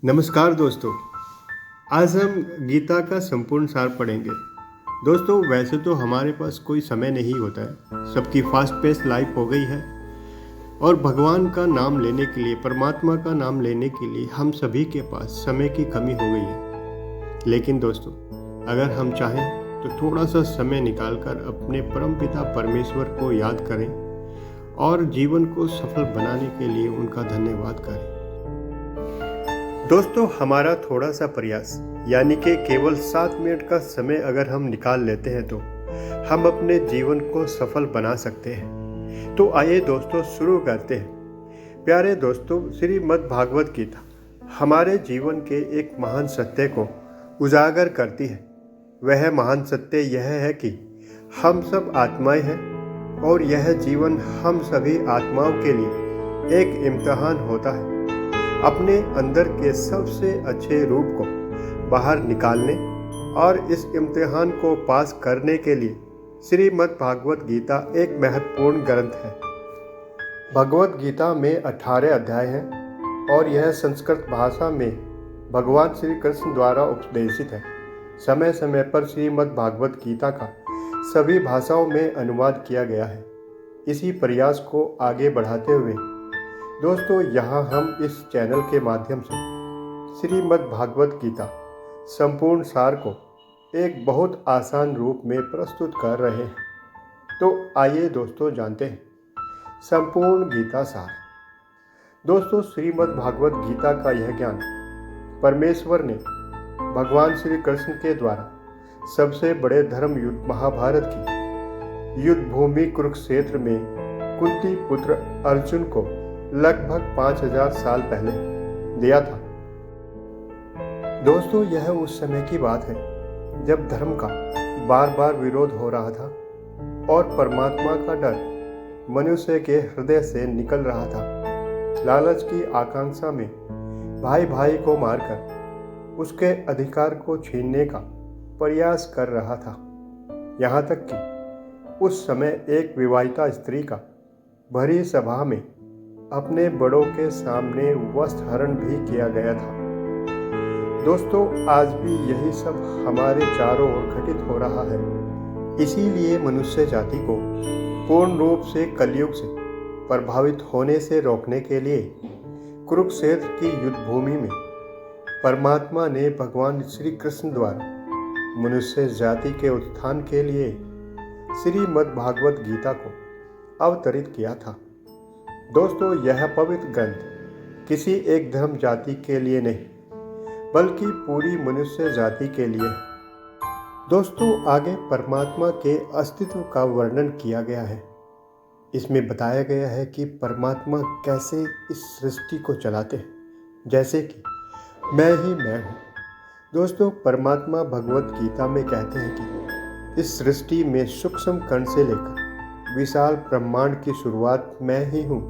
नमस्कार दोस्तों। आज हम गीता का संपूर्ण सार पढ़ेंगे। दोस्तों, वैसे तो हमारे पास कोई समय नहीं होता है, सबकी फास्ट पेस लाइफ हो गई है और भगवान का नाम लेने के लिए, परमात्मा का नाम लेने के लिए हम सभी के पास समय की कमी हो गई है। लेकिन दोस्तों, अगर हम चाहें तो थोड़ा सा समय निकालकर अपने परमपिता परमेश्वर को याद करें और जीवन को सफल बनाने के लिए उनका धन्यवाद करें। दोस्तों, हमारा थोड़ा सा प्रयास यानी कि केवल 7 मिनट का समय अगर हम निकाल लेते हैं तो हम अपने जीवन को सफल बना सकते हैं। तो आइए दोस्तों, शुरू करते हैं। प्यारे दोस्तों, श्रीमद् भागवत गीता हमारे जीवन के एक महान सत्य को उजागर करती है। वह महान सत्य यह है कि हम सब आत्माएं हैं और यह जीवन हम सभी आत्माओं के लिए एक इम्तिहान होता है। अपने अंदर के सबसे अच्छे रूप को बाहर निकालने और इस इम्तिहान को पास करने के लिए श्रीमद् भागवत गीता एक महत्वपूर्ण ग्रंथ है। भगवत गीता में 18 अध्याय हैं और यह संस्कृत भाषा में भगवान श्री कृष्ण द्वारा उपदेशित है। समय समय पर श्रीमद् भागवत गीता का सभी भाषाओं में अनुवाद किया गया है। इसी प्रयास को आगे बढ़ाते हुए दोस्तों, यहाँ हम इस चैनल के माध्यम से श्रीमद् भागवत गीता संपूर्ण सार को एक बहुत आसान रूप में प्रस्तुत कर रहे हैं। तो आइए दोस्तों, जानते हैं संपूर्ण गीता सार। दोस्तों, श्रीमद् भागवत गीता का यह ज्ञान परमेश्वर ने भगवान श्री कृष्ण के द्वारा सबसे बड़े धर्म युद्ध महाभारत की युद्ध भूमि कुरुक्षेत्र में कुंती पुत्र अर्जुन को लगभग 5000 साल पहले दिया था। दोस्तों, यह उस समय की बात है जब धर्म का बार बार विरोध हो रहा था और परमात्मा का डर मनुष्य के हृदय से निकल रहा था। लालच की आकांक्षा में भाई भाई को मारकर उसके अधिकार को छीनने का प्रयास कर रहा था। यहाँ तक कि उस समय एक विवाहिता स्त्री का भरी सभा में अपने बड़ों के सामने वस्त्र हरण भी किया गया था। दोस्तों, आज भी यही सब हमारे चारों ओर घटित हो रहा है। इसीलिए मनुष्य जाति को पूर्ण रूप से कलयुग से प्रभावित होने से रोकने के लिए कुरुक्षेत्र की युद्ध भूमि में परमात्मा ने भगवान श्री कृष्ण द्वारा मनुष्य जाति के उत्थान के लिए श्रीमद् भागवत गीता को अवतरित किया था। दोस्तों, यह पवित्र ग्रंथ किसी एक धर्म जाति के लिए नहीं बल्कि पूरी मनुष्य जाति के लिए है। दोस्तों, आगे परमात्मा के अस्तित्व का वर्णन किया गया है। इसमें बताया गया है कि परमात्मा कैसे इस सृष्टि को चलाते हैं, जैसे कि मैं ही मैं हूँ। दोस्तों, परमात्मा भगवत गीता में कहते हैं कि इस सृष्टि में सूक्ष्म कण से लेकर विशाल ब्रह्मांड की शुरुआत मैं ही हूँ।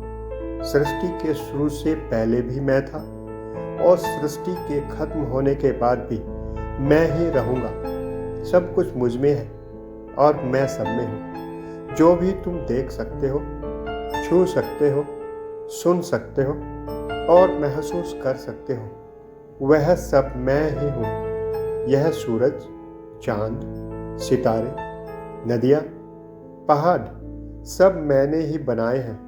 सृष्टि के शुरू से पहले भी मैं था और सृष्टि के खत्म होने के बाद भी मैं ही रहूँगा। सब कुछ मुझ में है और मैं सब में हूँ। जो भी तुम देख सकते हो, छू सकते हो, सुन सकते हो और महसूस कर सकते हो, वह सब मैं ही हूँ। यह सूरज, चांद, सितारे, नदियाँ, पहाड़ सब मैंने ही बनाए हैं।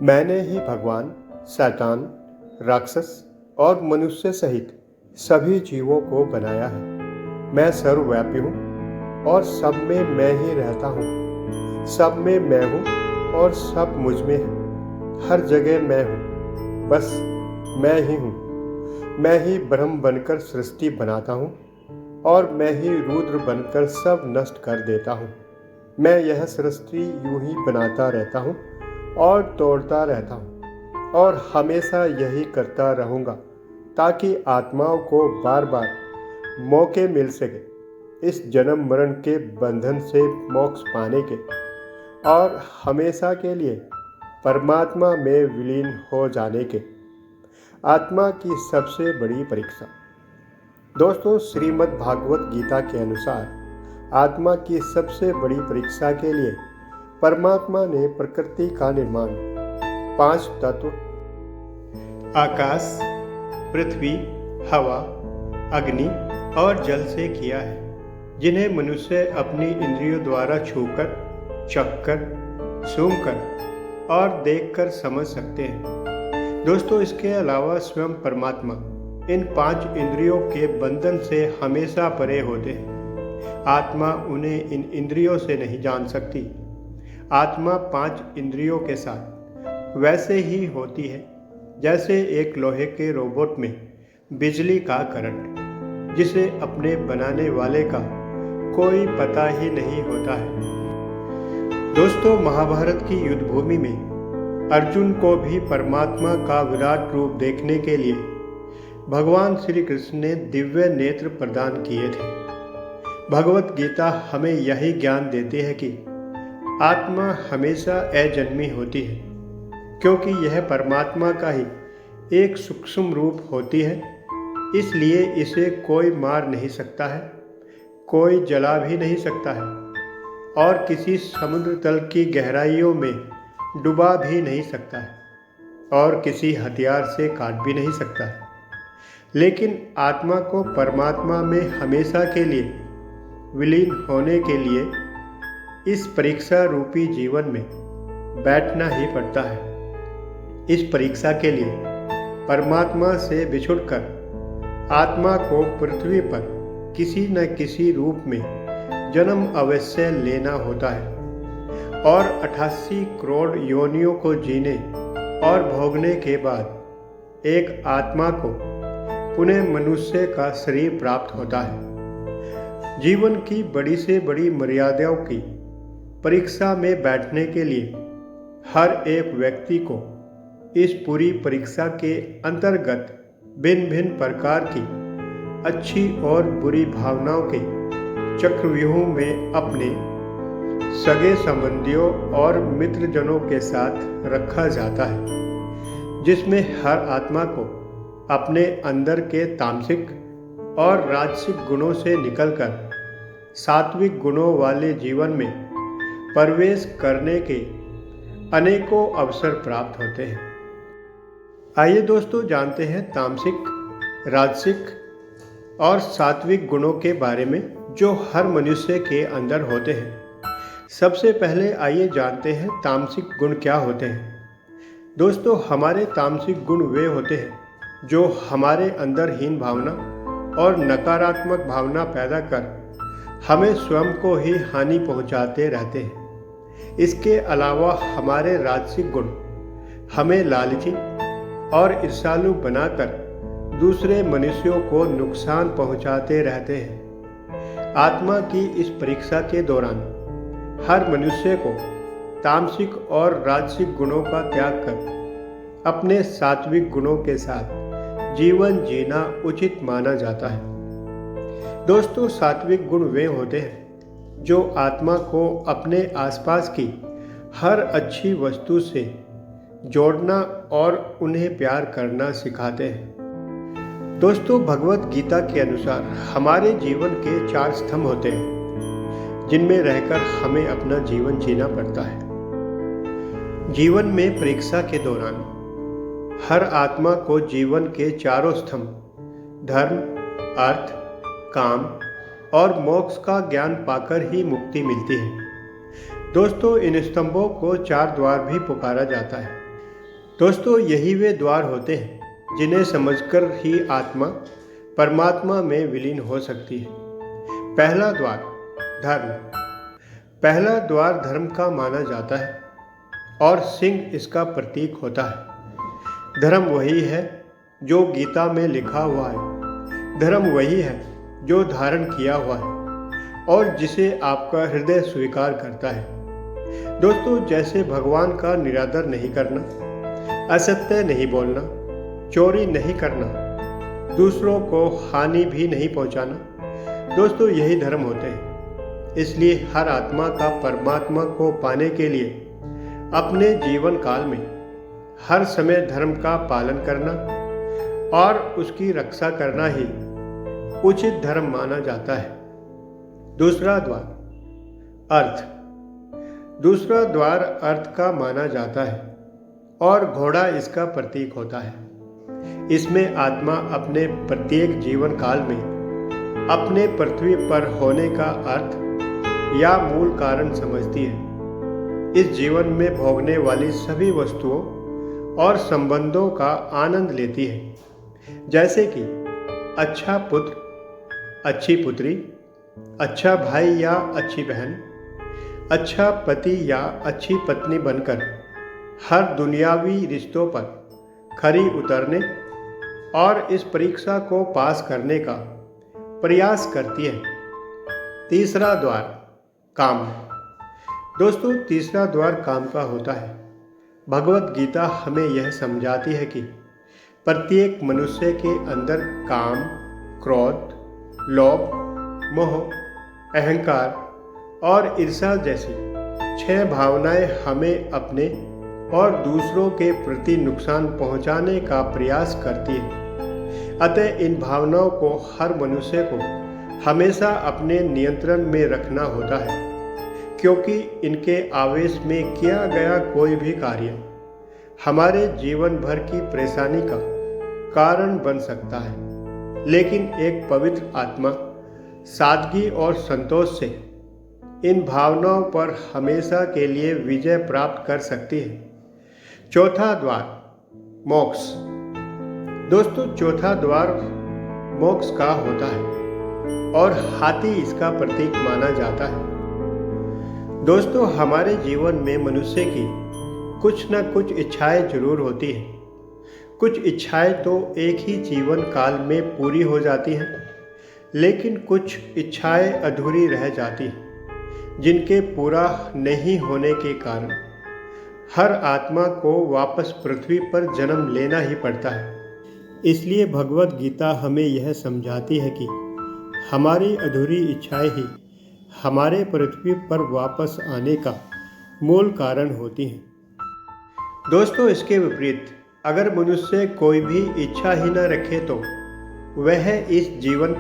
मैंने ही भगवान, शैतान, राक्षस और मनुष्य सहित सभी जीवों को बनाया है। मैं सर्वव्यापी हूँ और सब में मैं ही रहता हूँ। सब में मैं हूँ और सब मुझ में है। हर जगह मैं हूँ, बस मैं ही हूँ। मैं ही ब्रह्म बनकर सृष्टि बनाता हूँ और मैं ही रुद्र बनकर सब नष्ट कर देता हूँ। मैं यह सृष्टि यूं ही बनाता रहता हूँ और तोड़ता रहता हूँ और हमेशा यही करता रहूँगा ताकि आत्माओं को बार बार मौके मिल सके इस जन्म मरण के बंधन से मोक्ष पाने के और हमेशा के लिए परमात्मा में विलीन हो जाने के। आत्मा की सबसे बड़ी परीक्षा। दोस्तों, श्रीमद् भागवत गीता के अनुसार आत्मा की सबसे बड़ी परीक्षा के लिए परमात्मा ने प्रकृति का निर्माण 5 तत्व आकाश, पृथ्वी, हवा, अग्नि और जल से किया है, जिन्हें मनुष्य अपनी इंद्रियों द्वारा छूकर, चखकर, सूंघकर और देखकर समझ सकते हैं। दोस्तों, इसके अलावा स्वयं परमात्मा इन 5 इंद्रियों के बंधन से हमेशा परे होते हैं। आत्मा उन्हें इन इंद्रियों से नहीं जान सकती। आत्मा 5 इंद्रियों के साथ वैसे ही होती है जैसे एक लोहे के रोबोट में बिजली का करंट, जिसे अपने बनाने वाले का कोई पता ही नहीं होता है। दोस्तों, महाभारत की युद्ध भूमि में अर्जुन को भी परमात्मा का विराट रूप देखने के लिए भगवान श्री कृष्ण ने दिव्य नेत्र प्रदान किए थे। भगवत गीता हमें यही ज्ञान देती है कि आत्मा हमेशा अजन्मी होती है, क्योंकि यह परमात्मा का ही एक सूक्ष्म रूप होती है। इसलिए इसे कोई मार नहीं सकता है, कोई जला भी नहीं सकता है और किसी समुद्र तल की गहराइयों में डुबा भी नहीं सकता है और किसी हथियार से काट भी नहीं सकता है। लेकिन आत्मा को परमात्मा में हमेशा के लिए विलीन होने के लिए इस परीक्षा रूपी जीवन में बैठना ही पड़ता है। इस परीक्षा के लिए परमात्मा से बिछुड़कर आत्मा को पृथ्वी पर किसी न किसी रूप में जन्म अवश्य लेना होता है और 88 करोड़ योनियों को जीने और भोगने के बाद एक आत्मा को पुनः मनुष्य का शरीर प्राप्त होता है। जीवन की बड़ी से बड़ी मर्यादाओं की परीक्षा में बैठने के लिए हर एक व्यक्ति को इस पूरी परीक्षा के अंतर्गत भिन्न भिन्न प्रकार की अच्छी और बुरी भावनाओं के चक्रव्यूह में अपने सगे संबंधियों और मित्रजनों के साथ रखा जाता है, जिसमें हर आत्मा को अपने अंदर के तामसिक और राजसिक गुणों से निकलकर सात्विक गुणों वाले जीवन में प्रवेश करने के अनेकों अवसर प्राप्त होते हैं। आइए दोस्तों, जानते हैं तामसिक, राजसिक और सात्विक गुणों के बारे में जो हर मनुष्य के अंदर होते हैं। सबसे पहले आइए जानते हैं तामसिक गुण क्या होते हैं। दोस्तों, हमारे तामसिक गुण वे होते हैं जो हमारे अंदर हीन भावना और नकारात्मक भावना पैदा कर हमें स्वयं को ही हानि पहुंचाते रहते हैं। इसके अलावा हमारे राजसिक गुण हमें लालची और ईर्ष्यालु बनाकर दूसरे मनुष्यों को नुकसान पहुंचाते रहते हैं। आत्मा की इस परीक्षा के दौरान हर मनुष्य को तामसिक और राजसिक गुणों का त्याग कर अपने सात्विक गुणों के साथ जीवन जीना उचित माना जाता है। दोस्तों, सात्विक गुण वे होते हैं जो आत्मा को अपने आसपास की हर अच्छी वस्तु से जोड़ना और उन्हें प्यार करना सिखाते हैं। दोस्तों, भगवत गीता के अनुसार हमारे जीवन के 4 स्तंभ होते हैं जिनमें रहकर हमें अपना जीवन जीना पड़ता है। जीवन में परीक्षा के दौरान हर आत्मा को जीवन के चारों स्तंभ धर्म, अर्थ, काम और मोक्ष का ज्ञान पाकर ही मुक्ति मिलती है। दोस्तों, इन स्तंभों को 4 द्वार भी पुकारा जाता है। दोस्तों, यही वे द्वार होते हैं जिन्हें समझकर ही आत्मा परमात्मा में विलीन हो सकती है। पहला द्वार धर्म। पहला द्वार धर्म का माना जाता है और सिंह इसका प्रतीक होता है। धर्म वही है जो गीता में लिखा हुआ है। धर्म वही है जो धारण किया हुआ है और जिसे आपका हृदय स्वीकार करता है। दोस्तों, जैसे भगवान का निरादर नहीं करना, असत्य नहीं बोलना, चोरी नहीं करना, दूसरों को हानि भी नहीं पहुंचाना, दोस्तों यही धर्म होते हैं। इसलिए हर आत्मा का परमात्मा को पाने के लिए अपने जीवन काल में हर समय धर्म का पालन करना और उसकी रक्षा करना ही उचित धर्म माना जाता है। दूसरा द्वार अर्थ। दूसरा द्वार अर्थ का माना जाता है और घोड़ा इसका प्रतीक होता है। इसमें आत्मा अपने प्रत्येक जीवन काल में अपने पृथ्वी पर होने का अर्थ या मूल कारण समझती है। इस जीवन में भोगने वाली सभी वस्तुओं और संबंधों का आनंद लेती है, जैसे कि अच्छा पुत्र, अच्छी पुत्री, अच्छा भाई या अच्छी बहन, अच्छा पति या अच्छी पत्नी बनकर हर दुनियावी रिश्तों पर खरी उतरने और इस परीक्षा को पास करने का प्रयास करती है। तीसरा द्वार काम। दोस्तों, तीसरा द्वार काम का होता है। भगवत गीता हमें यह समझाती है कि प्रत्येक मनुष्य के अंदर काम, क्रोध, लोभ, मोह, अहंकार और ईर्ष्या जैसी 6 भावनाएं हमें अपने और दूसरों के प्रति नुकसान पहुंचाने का प्रयास करती है। अतः इन भावनाओं को हर मनुष्य को हमेशा अपने नियंत्रण में रखना होता है, क्योंकि इनके आवेश में किया गया कोई भी कार्य हमारे जीवन भर की परेशानी का कारण बन सकता है। लेकिन एक पवित्र आत्मा सादगी और संतोष से इन भावनाओं पर हमेशा के लिए विजय प्राप्त कर सकती है। चौथा द्वार मोक्ष। दोस्तों, चौथा द्वार मोक्ष का होता है और हाथी इसका प्रतीक माना जाता है। दोस्तों, हमारे जीवन में मनुष्य की कुछ न कुछ इच्छाएं जरूर होती हैं। कुछ इच्छाएं तो एक ही जीवन काल में पूरी हो जाती हैं, लेकिन कुछ इच्छाएं अधूरी रह जाती हैं, जिनके पूरा नहीं होने के कारण हर आत्मा को वापस पृथ्वी पर जन्म लेना ही पड़ता है। इसलिए भगवत गीता हमें यह समझाती है कि हमारी अधूरी इच्छाएं ही हमारे पृथ्वी पर वापस आने का मूल कारण होती हैं। दोस्तों, इसके विपरीत अगर मनुष्य कोई भी इच्छा ही न रखे तो वह इस जीवन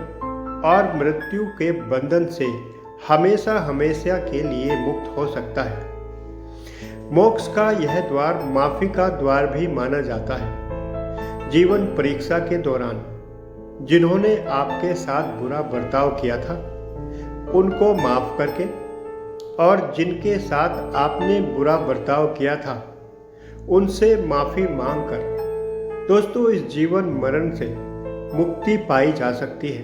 और मृत्यु के बंधन से हमेशा हमेशा के लिए मुक्त हो सकता है। मोक्ष का यह द्वार माफी का द्वार भी माना जाता है। जीवन परीक्षा के दौरान जिन्होंने आपके साथ बुरा बर्ताव किया था, उनको माफ करके, और जिनके साथ आपने बुरा बर्ताव किया था, उनसे माफी मांगकर दोस्तों इस जीवन मरण से मुक्ति पाई जा सकती है।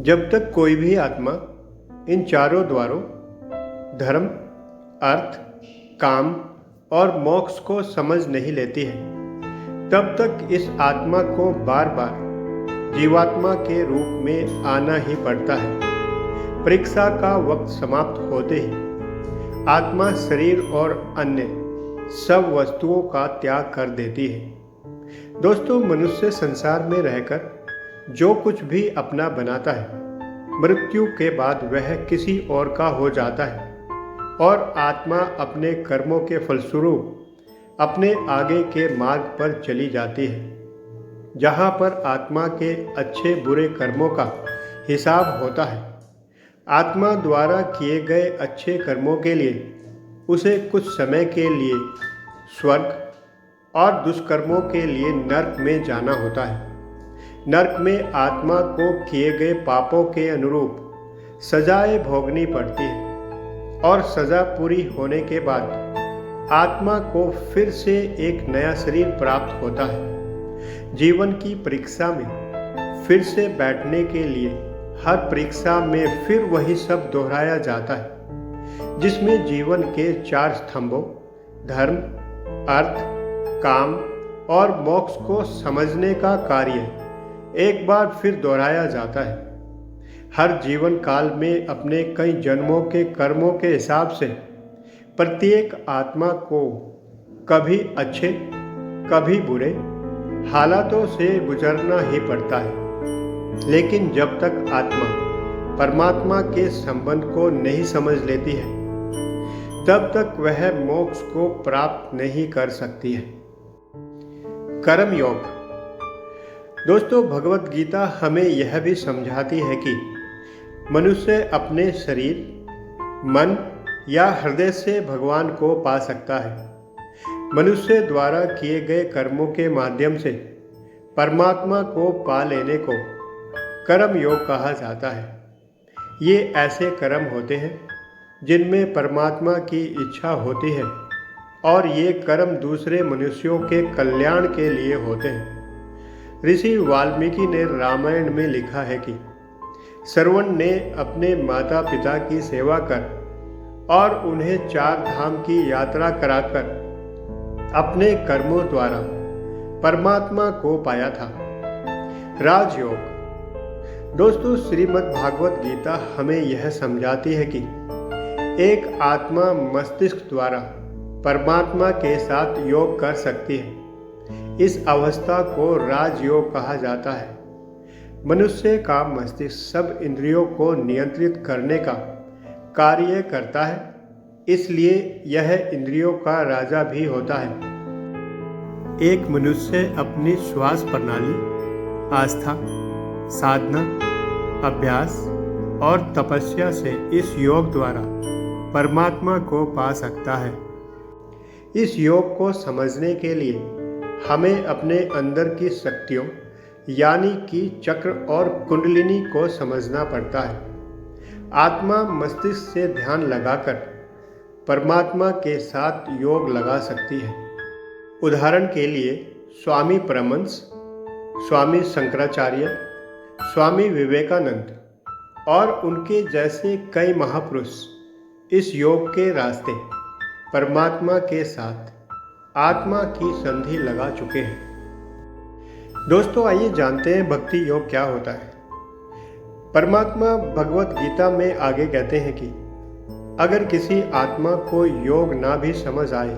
जब तक कोई भी आत्मा इन चारों द्वारों धर्म, अर्थ, काम और मोक्ष को समझ नहीं लेती है, तब तक इस आत्मा को बार बार जीवात्मा के रूप में आना ही पड़ता है। परीक्षा का वक्त समाप्त होते ही आत्मा शरीर और अन्य सब वस्तुओं का त्याग कर देती है। दोस्तों, मनुष्य संसार में रहकर जो कुछ भी अपना बनाता है, मृत्यु के बाद वह किसी और का हो जाता है और आत्मा अपने कर्मों के फलस्वरूप अपने आगे के मार्ग पर चली जाती है, जहाँ पर आत्मा के अच्छे बुरे कर्मों का हिसाब होता है। आत्मा द्वारा किए गए अच्छे कर्मों के लिए उसे कुछ समय के लिए स्वर्ग और दुष्कर्मों के लिए नरक में जाना होता है। नरक में आत्मा को किए गए पापों के अनुरूप सजाएं भोगनी पड़ती है और सजा पूरी होने के बाद आत्मा को फिर से एक नया शरीर प्राप्त होता है। जीवन की परीक्षा में फिर से बैठने के लिए हर परीक्षा में फिर वही सब दोहराया जाता है, जिसमें जीवन के 4 स्तंभों धर्म, अर्थ, काम और मोक्ष को समझने का कार्य एक बार फिर दोहराया जाता है। हर जीवन काल में अपने कई जन्मों के कर्मों के हिसाब से प्रत्येक आत्मा को कभी अच्छे कभी बुरे हालातों से गुजरना ही पड़ता है। लेकिन जब तक आत्मा परमात्मा के संबंध को नहीं समझ लेती है, तब तक वह मोक्ष को प्राप्त नहीं कर सकती है। कर्म योग। दोस्तों, भगवत गीता हमें यह भी समझाती है कि मनुष्य अपने शरीर, मन या हृदय से भगवान को पा सकता है। मनुष्य द्वारा किए गए कर्मों के माध्यम से परमात्मा को पा लेने को कर्म योग कहा जाता है। ये ऐसे कर्म होते हैं जिनमें परमात्मा की इच्छा होती है और ये कर्म दूसरे मनुष्यों के कल्याण के लिए होते हैं। ऋषि वाल्मीकि ने रामायण में लिखा है कि श्रवण ने अपने माता पिता की सेवा कर और उन्हें 4 धाम की यात्रा कराकर अपने कर्मों द्वारा परमात्मा को पाया था। राजयोग। दोस्तों, श्रीमद् भागवत गीता हमें यह समझाती है कि एक आत्मा मस्तिष्क द्वारा परमात्मा के साथ योग कर सकती है। इस अवस्था को राजयोग कहा जाता है। मनुष्य का मस्तिष्क सब इंद्रियों को नियंत्रित करने का कार्य करता है, इसलिए यह इंद्रियों का राजा भी होता है। एक मनुष्य अपनी श्वास प्रणाली, आस्था, साधना, अभ्यास और तपस्या से इस योग द्वारा परमात्मा को पा सकता है। इस योग को समझने के लिए हमें अपने अंदर की शक्तियों यानी कि चक्र और कुंडलिनी को समझना पड़ता है। आत्मा मस्तिष्क से ध्यान लगाकर परमात्मा के साथ योग लगा सकती है। उदाहरण के लिए स्वामी परमहंस, स्वामी शंकराचार्य, स्वामी विवेकानंद और उनके जैसे कई महापुरुष इस योग के रास्ते परमात्मा के साथ आत्मा की संधि लगा चुके हैं। दोस्तों, आइए जानते हैं भक्ति योग क्या होता है। परमात्मा भगवत गीता में आगे कहते हैं कि अगर किसी आत्मा को योग ना भी समझ आए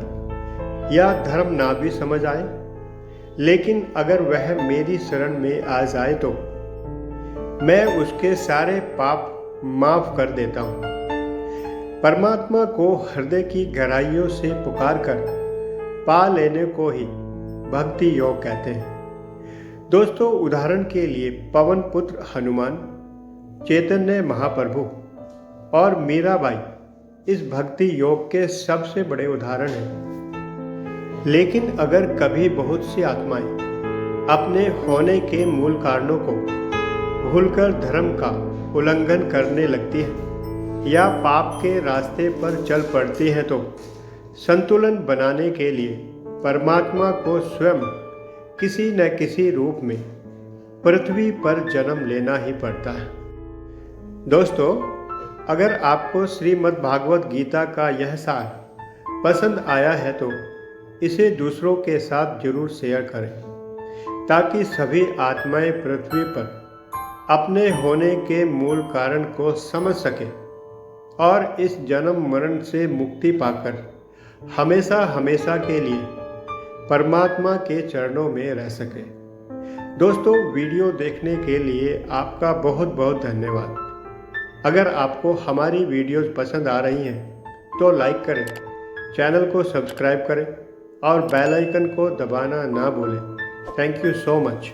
या धर्म ना भी समझ आए, लेकिन अगर वह मेरी शरण में आ जाए तो मैं उसके सारे पाप माफ कर देता हूँ। परमात्मा को हृदय की गहराइयों से पुकार कर पा लेने को ही भक्ति योग कहते हैं। दोस्तों, उदाहरण के लिए पवन पुत्र हनुमान, चैतन्य महाप्रभु और मीराबाई इस भक्ति योग के सबसे बड़े उदाहरण हैं। लेकिन अगर कभी बहुत सी आत्माएं अपने होने के मूल कारणों को भूलकर धर्म का उल्लंघन करने लगती हैं या पाप के रास्ते पर चल पड़ती हैं तो संतुलन बनाने के लिए परमात्मा को स्वयं किसी न किसी रूप में पृथ्वी पर जन्म लेना ही पड़ता है। दोस्तों, अगर आपको श्रीमद् भागवत गीता का यह सार पसंद आया है तो इसे दूसरों के साथ जरूर शेयर करें ताकि सभी आत्माएं पृथ्वी पर अपने होने के मूल कारण को समझ सकें और इस जन्म मरण से मुक्ति पाकर हमेशा हमेशा के लिए परमात्मा के चरणों में रह सके। दोस्तों, वीडियो देखने के लिए आपका बहुत बहुत धन्यवाद। अगर आपको हमारी वीडियोस पसंद आ रही हैं तो लाइक करें, चैनल को सब्सक्राइब करें और बेल आइकन को दबाना ना भूलें। Thank you so much.